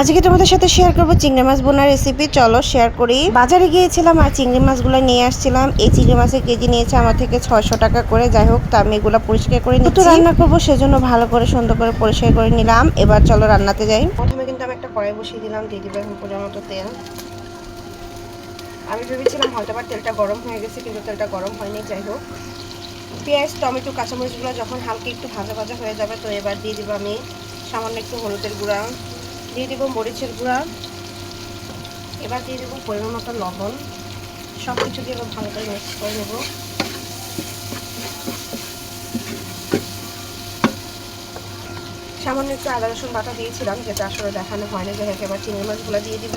আজকে তোমাদের সাথে শেয়ার করব চিংড়ি মাছ বোনার রেসিপি। চলো শেয়ার করি। বাজারে গিয়েছিলাম আর চিংড়ি মাছগুলো নিয়ে আসছিলাম। এই চিংড়ি মাছের কেজি নিয়েছে আমার থেকে 600 টাকা করে। যাই হোক, তা আমি এগুলো পরিষ্কার করে নিচ্ছি। তো রান্না করবো, সেজন্য ভালো করে সুন্দর করে পরিষ্কার করে নিলাম। এবার চলো রান্নাতে যাই। প্রথমে কিন্তু আমি একটা কড়াই বসিয়ে দিলাম, দিয়ে দিব এখন পরিমাণ মতো তেল। আমি ভেবেছিলাম হয়তো আবার তেলটা গরম হয়ে গেছে, কিন্তু তেলটা গরম হয়নি। যাই হোক, পেঁয়াজ, টমেটো, কাঁচামরিচগুলো যখন হালকা একটু ভাজা ভাজা হয়ে যাবে, তো এবার দিয়ে দিব আমি সামান্য একটু হলুদের গুঁড়া, দিয়ে দিব মরিচের গুঁড়া, এবার দিয়ে দেবো পরিমাণ মতো লবণ। সব কিছু দিয়ে এবার ভালো করে মিক্স করে নেব। সামান্য একটু আদা রসুন বাটা দিয়েছিলাম, যেটা আসলে দেখানো হয়নি। যাই হোক, এবার চিংড়ি মাছগুলো দিয়ে দিব।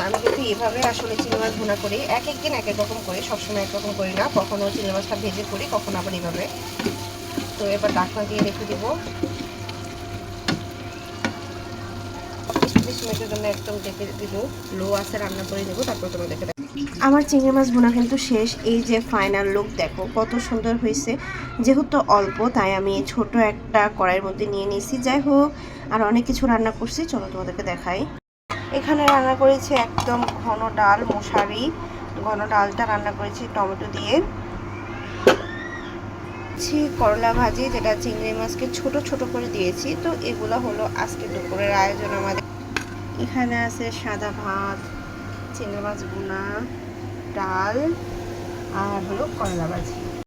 আমি কিন্তু এভাবে আসলে চিংড়ি মাছ ভুনা করি। এক একদিন এক এক রকম করি, সবসময় একরকম করি না। কখনো চিংড়ি মাছটা ভেজে করি, কখনো আবার এভাবে। তো এবার ঢাকনা দিয়ে রেখে দিব 20 মিনিটের জন্য। একদম ডেকে দিব, লো আছে রান্না করে দেবো, তারপর তোমাদেরকে দেখো। আমার চিংড়ি মাছ ভুনা কিন্তু শেষ। এই যে ফাইনাল লুক দেখো কত সুন্দর হয়েছে। যেহেতু অল্প, তাই আমি ছোট একটা কড়াইয়ের মধ্যে নিয়ে নিয়েছি। যাই হোক, আর অনেক কিছু রান্না করছি, চলো তোমাদেরকে দেখাই। এখানে রান্না করেছি একদম ঘন ডাল, মশারি ঘন ডালটা রান্না করেছি টমেটো দিয়ে। করলা ভাজি, যেটা চিংড়ি মাছকে ছোট ছোট করে দিয়েছি। তো এগুলো হলো আজকে দুপুরের আয়োজন আমাদের। এখানে আছে সাদা ভাত, চিংড়ি মাছ ভুনা, ডাল, আর হলো করলা ভাজি।